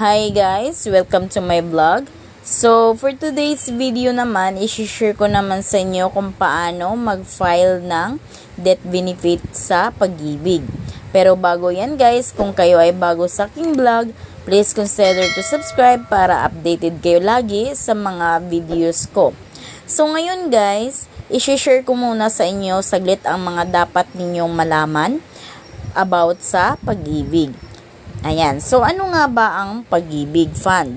Hi guys! Welcome to my vlog. So, for today's video naman, isi-share ko naman sa inyo kung paano mag-file ng death benefit sa pag-ibig. Pero bago yan guys, kung kayo ay bago sa aking vlog, please consider to subscribe para updated kayo lagi sa mga videos ko. So, ngayon guys, isi-share ko muna sa inyo saglit ang mga dapat ninyong malaman about sa pag-ibig. Ayan. So, ano nga ba ang Pag-ibig Fund?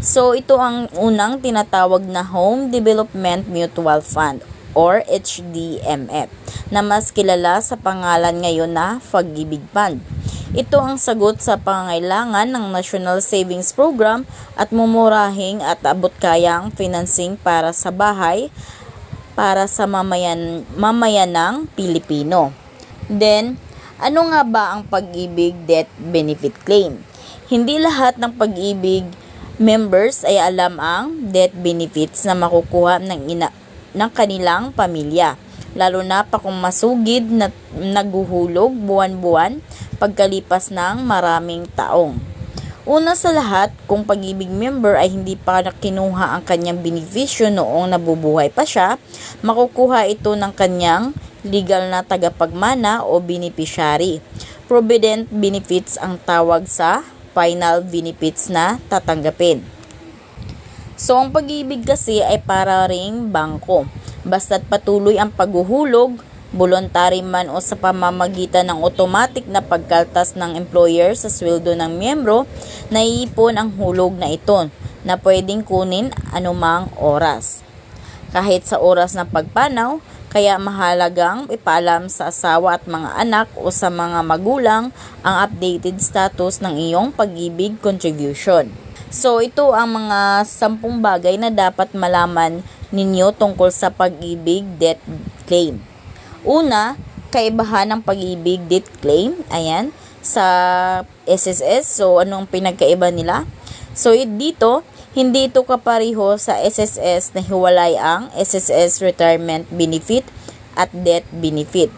So, ito ang unang tinatawag na Home Development Mutual Fund or HDMF na mas kilala sa pangalan ngayon na Pag-ibig Fund. Ito ang sagot sa pangangailangan ng National Savings Program at mumurahing at abot-kayang financing para sa bahay para sa mamayanang Pilipino. Then, ano nga ba ang Pag-ibig Death Benefit Claim? Hindi lahat ng Pag-ibig members ay alam ang death benefits na makukuha ng kanilang pamilya, lalo na pa kung masugid na naguhulog buwan-buwan pagkalipas ng maraming taong. Una sa lahat, kung Pag-ibig member ay hindi pa kinuha ang kanyang benepisyo noong nabubuhay pa siya, makukuha ito ng kanyang legal na tagapagmana o beneficiary. Provident benefits ang tawag sa final benefits na tatanggapin. So, ang pag-ibig kasi ay para ring bangko. Basta't patuloy ang paghuhulog, voluntary man o sa pamamagitan ng automatic na pagkaltas ng employer sa sweldo ng miyembro, naiipon ang hulog na ito na pwedeng kunin anumang oras. Kahit sa oras ng pagpanaw, kaya mahalagang ipaalam sa asawa at mga anak o sa mga magulang ang updated status ng iyong pag-ibig contribution. So, ito ang mga 10 bagay na dapat malaman ninyo tungkol sa pag-ibig death claim. Una, kaibahan ng pag-ibig death claim. Ayan, sa SSS. So, anong pinagkaiba nila? So, dito, hindi ito kapareho sa SSS na hiwalay ang SSS Retirement Benefit at Death Benefit.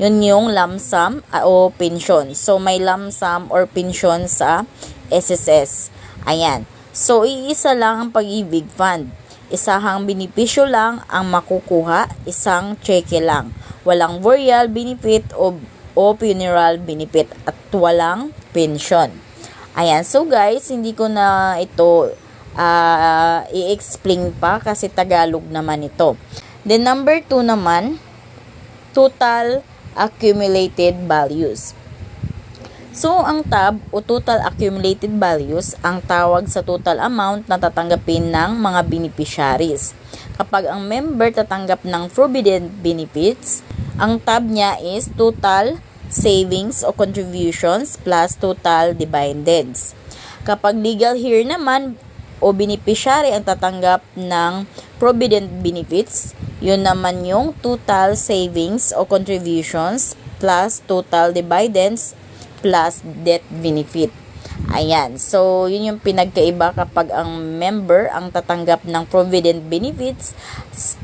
Yun yung lump sum o pension. So, may lump sum or pension sa SSS. Ayan. So, iisa lang ang Pag-ibig Fund. Isahang benepisyo lang ang makukuha, isang cheque lang. Walang burial benefit o funeral benefit at walang pension. Ayan. So, guys, hindi ko na ito i-explain pa kasi Tagalog naman ito. Then number 2 naman, total accumulated values. So, ang TAV o total accumulated values ang tawag sa total amount na tatanggapin ng mga beneficiaries. Kapag ang member tatanggap ng provident benefits, ang TAV niya is total savings o contributions plus total dividends. Kapag legal heir naman o beneficiary ang tatanggap ng provident benefits, yun naman yung total savings o contributions plus total dividends plus death benefit. Ayan. So, yun yung pinagkaiba kapag ang member ang tatanggap ng provident benefits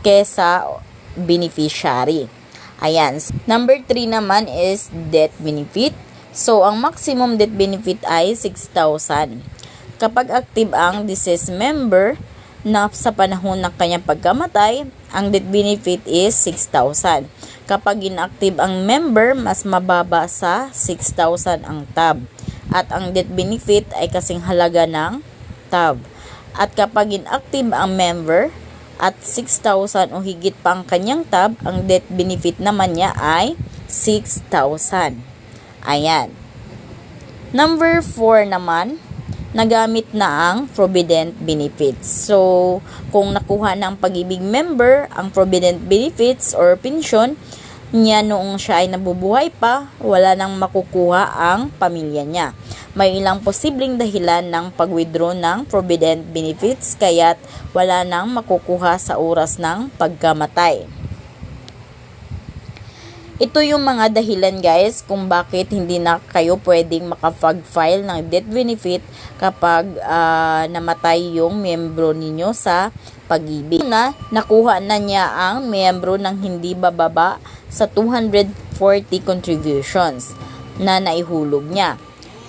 kesa beneficiary. Ayan. Number 3 naman is death benefit. So, ang maximum death benefit ay 6,000. Kapag active ang deceased member na sa panahon ng kanyang pagkamatay, ang death benefit is 6,000. Kapag inactive ang member, mas mababa sa 6,000 ang TAV. At ang death benefit ay kasing halaga ng TAV. At kapag inactive ang member at 6,000 o higit pa ang kanyang TAV, ang death benefit naman niya ay 6,000. Ayan. Number 4 naman, nagamit na ang provident benefits. So, kung nakuha ng Pag-ibig member ang provident benefits or pension niya noong siya ay nabubuhay pa, wala nang makukuha ang pamilya niya. May ilang posibleng dahilan ng pag-withdraw ng provident benefits kaya't wala nang makukuha sa oras ng pagkamatay. Ito yung mga dahilan guys kung bakit hindi na kayo pwedeng makapag-file ng death benefit kapag namatay yung miyembro ninyo sa pag-ibig. Nakuha na niya ang miyembro ng hindi bababa sa 240 contributions na naihulog niya.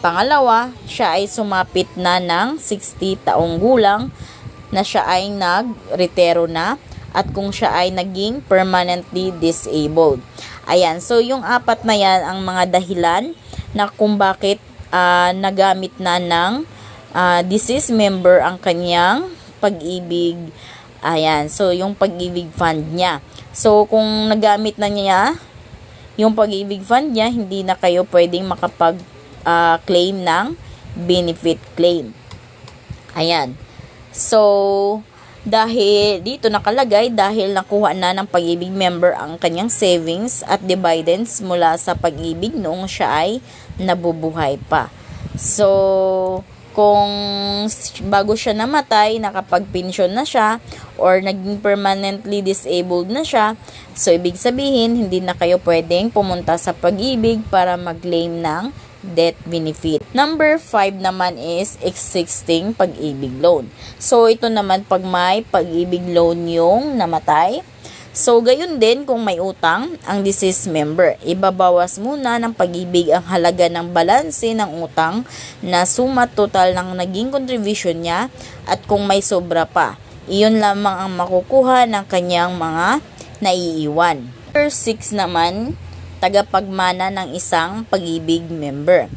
Pangalawa, siya ay sumapit na ng 60 taong gulang, na siya ay nagretiro na, at kung siya ay naging permanently disabled. Ayan, so yung apat na yan ang mga dahilan na kung bakit nagamit na ng deceased member ang kanyang pag-ibig. Ayan, so yung pag-ibig fund niya. So kung nagamit na niya yung pag-ibig fund niya, hindi na kayo pwedeng makapag-claim ng benefit claim. Ayan. So, dahil dito nakalagay, dahil nakuha na ng pag-ibig member ang kanyang savings at dividends mula sa pag-ibig noong siya ay nabubuhay pa. So, kung bago siya namatay, nakapag-pension na siya or naging permanently disabled na siya, so ibig sabihin, hindi na kayo pwedeng pumunta sa pag-ibig para mag-claim ng death benefit. Number 5 naman is existing pag-ibig loan. So, ito naman pag may pag-ibig loan yung namatay. So, gayon din kung may utang ang deceased member. Ibabawas muna ng pag-ibig ang halaga ng balanse ng utang na suma total ng naging contribution niya, at kung may sobra pa, iyon lamang ang makukuha ng kanyang mga naiiwan. Number 6 naman, tagapagmana ng isang pag-ibig member.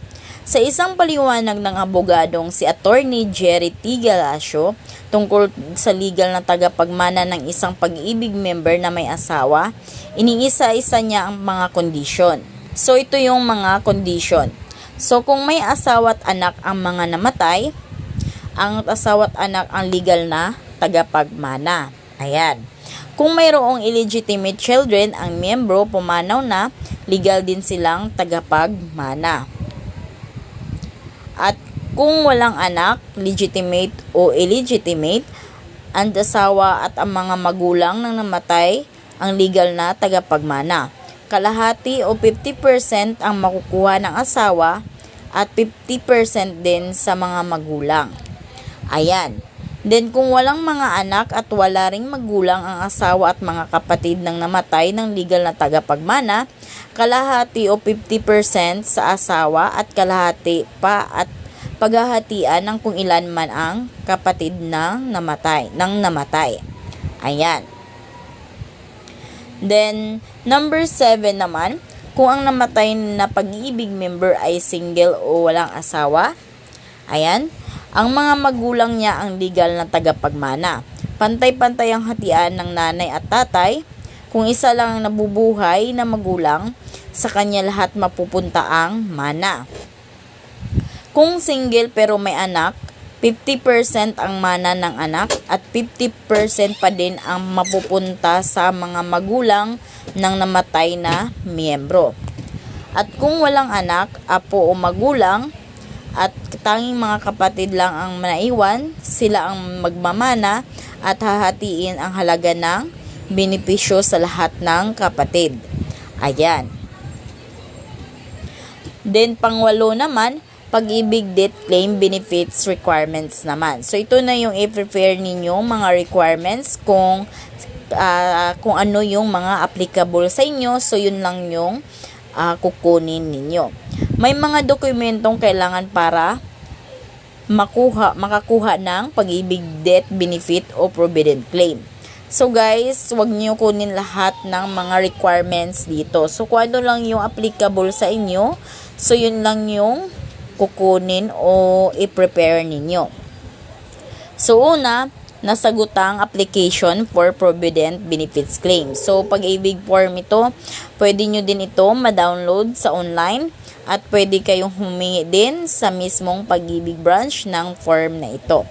Sa isang paliwanag ng abogadong si Attorney Jerry T. Galasio tungkol sa legal na tagapagmana ng isang pag-ibig member na may asawa, iniisa-isa niya ang mga kondisyon. So, ito yung mga kondisyon. So, kung may asawa at anak ang mga namatay, ang asawa at anak ang legal na tagapagmana. Ayan. Kung mayroong illegitimate children ang miyembro pumanaw na, legal din silang tagapagmana. At kung walang anak, legitimate o illegitimate, ang asawa at ang mga magulang ng namatay ang legal na tagapagmana. Kalahati o 50% ang makukuha ng asawa at 50% din sa mga magulang. Ayan. Then kung walang mga anak at wala ring magulang ang asawa at mga kapatid ng namatay ng legal na tagapagmana, kalahati o 50% sa asawa at kalahati pa at paghahatian ng kung ilan man ang kapatid ng namatay. Ayan. Then, number 7 naman, kung ang namatay na pag-ibig member ay single o walang asawa, ayan, ang mga magulang niya ang legal na tagapagmana. Pantay-pantay ang hatian ng nanay at tatay. Kung isa lang ang nabubuhay na magulang, sa kanya lahat mapupunta ang mana. Kung single pero may anak, 50% ang mana ng anak at 50% pa din ang mapupunta sa mga magulang ng namatay na miyembro. At kung walang anak, apo o magulang, at tanging mga kapatid lang ang naiwan, sila ang magmamana at hahatiin ang halaga ng benepisyo sa lahat ng kapatid. Ayan. Then, pangwalo naman, pag-ibig death claim benefits requirements naman. So, ito na yung i-prepare ninyong mga requirements kung ano yung mga applicable sa inyo. So, yun lang yung kukunin ninyo. May mga dokumentong kailangan para makakuha ng pag-ibig death benefit o provident claim. So guys, wag niyo kunin lahat ng mga requirements dito. So kung ano lang yung applicable sa inyo, so yun lang yung kukunin o i-prepare ninyo. So una, nasagutang application for provident benefits claim. So pag-ibig form ito, pwede nyo din ito ma-download sa online. At pwede kayong humingi din sa mismong pag-ibig branch ng form na ito.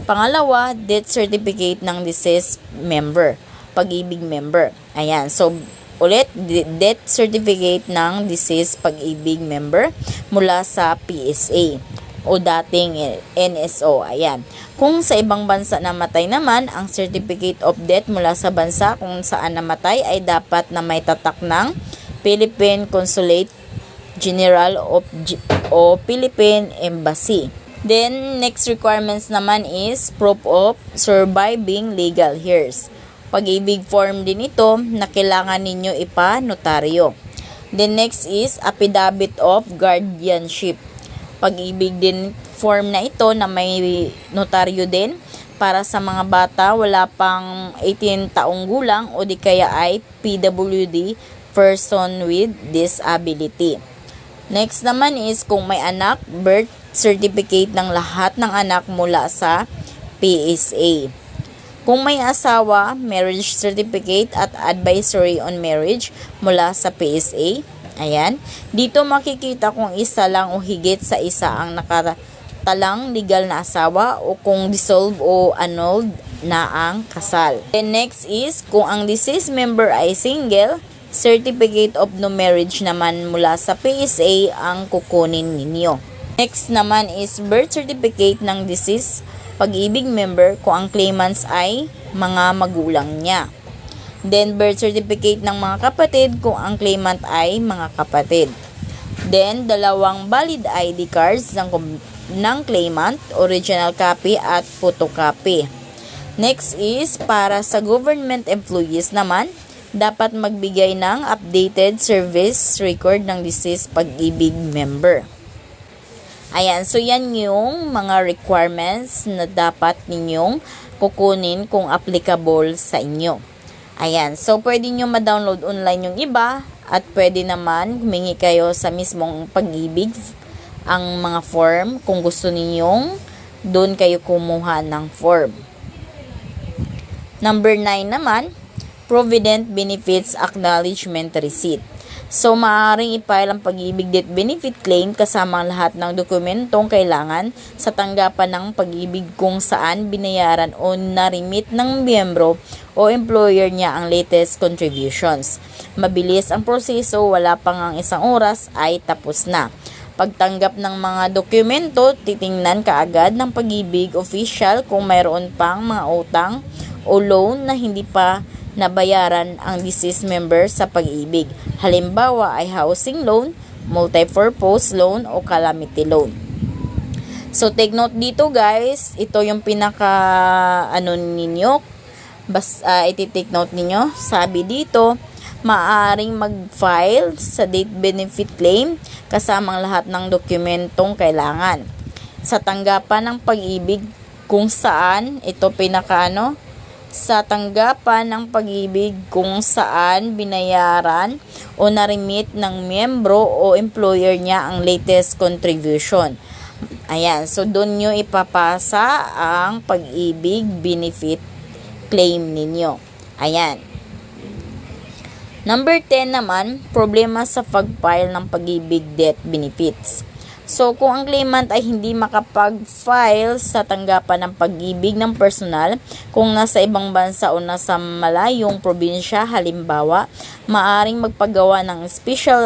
Pangalawa, death certificate ng deceased member, pag-ibig member. Ayan, so ulit, death certificate ng deceased pag-ibig member mula sa PSA o dating NSO. Ayan. Kung sa ibang bansa namatay naman, ang certificate of death mula sa bansa kung saan namatay ay dapat na may tatak ng Philippine Consulate General o Philippine Embassy. Then, next requirements naman is proof of surviving legal heirs. Pag-ibig form din ito na kailangan ninyo ipa-notaryo. Then, next is affidavit of guardianship. pag-ibig din form na ito na may notaryo din para sa mga bata wala pang 18 taong gulang o di kaya ay PWD, person with disability. Next naman is kung may anak, birth certificate ng lahat ng anak mula sa PSA. Kung may asawa, marriage certificate at advisory on marriage mula sa PSA. Ayan. Dito makikita kung isa lang o higit sa isa ang nakatalang legal na asawa o kung dissolved o annulled na ang kasal. And next is kung ang deceased member ay single, certificate of no marriage naman mula sa PSA ang kukunin ninyo. Next naman is birth certificate ng deceased pag-ibig member kung ang claimants ay mga magulang niya. Then, birth certificate ng mga kapatid kung ang claimant ay mga kapatid. Then, 2 valid ID cards ng claimant, original copy at photocopy. Next is, para sa government employees naman, dapat magbigay ng updated service record ng deceased pag-ibig member. Ayan, so yan yung mga requirements na dapat ninyong kukunin kung applicable sa inyo. Ayan, so pwede nyo ma-download online yung iba at pwede naman humingi kayo sa mismong pag-ibig ang mga form kung gusto ninyong doon kayo kumuha ng form. Number 9 naman, Provident Benefits Acknowledgement Receipt. So, maaaring i-file ang pag-ibig death benefit claim kasama ang lahat ng dokumentong kailangan sa tanggapan ng pag-ibig kung saan binayaran o narimit ng miyembro o employer niya ang latest contributions. Mabilis ang proseso, wala pang ang 1 oras ay tapos na. Pagtanggap ng mga dokumento, titingnan kaagad ng pag-ibig official kung mayroon pang mga utang o loan na hindi pa nabayaran ang deceased member sa pag-ibig. Halimbawa ay housing loan, multi-purpose loan o calamity loan. So take note dito guys, ito yung pinaka ninyo. Iti-take note ninyo. Sabi dito, maaaring mag-file sa date benefit claim kasama ang lahat ng dokumentong kailangan. Sa tanggapan ng pag-ibig kung saan ito sa tanggapan ng pag-ibig kung saan binayaran o narimit ng miyembro o employer niya ang latest contribution. Ayan, so doon nyo ipapasa ang pag-ibig benefit claim ninyo. Ayan. Number 10 naman, problema sa pag-file ng pag-ibig death benefits. So, kung ang claimant ay hindi makapag-file sa tanggapan ng pag-ibig ng personal, kung nasa ibang bansa o nasa malayong probinsya, halimbawa, maaring magpagawa ng special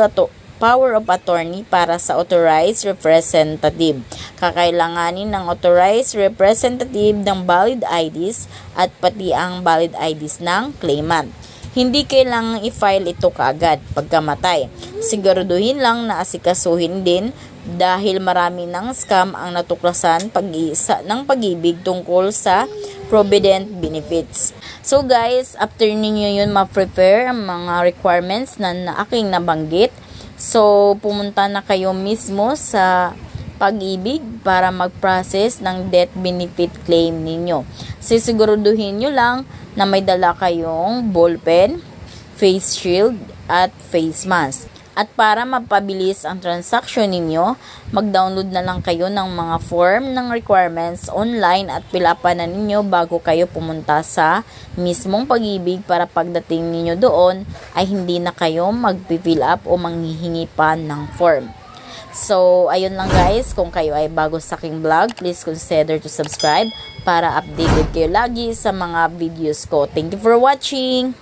power of attorney para sa authorized representative. Kakailanganin ng authorized representative ng valid IDs at pati ang valid IDs ng claimant. Hindi kailangang i-file ito kaagad pagkamatay. Siguraduhin lang na asikasuhin din dahil marami ng scam ang natuklasan ng pag-ibig tungkol sa provident benefits. So guys, after ninyo yun ma-prepare ang mga requirements na aking nabanggit, so pumunta na kayo mismo sa pag-ibig para mag-process ng death benefit claim ninyo. Sisiguraduhin nyo lang na may dala kayong ballpen, face shield, at face mask. At para mapabilis ang transaction ninyo, mag-download na lang kayo ng mga form ng requirements online at pilapan na ninyo bago kayo pumunta sa mismong pag-ibig para pagdating ninyo doon ay hindi na kayo mag-fill up o manghihingi pa ng form. So, ayun lang guys. Kung kayo ay bago sa aking vlog, please consider to subscribe para updated kayo lagi sa mga videos ko. Thank you for watching!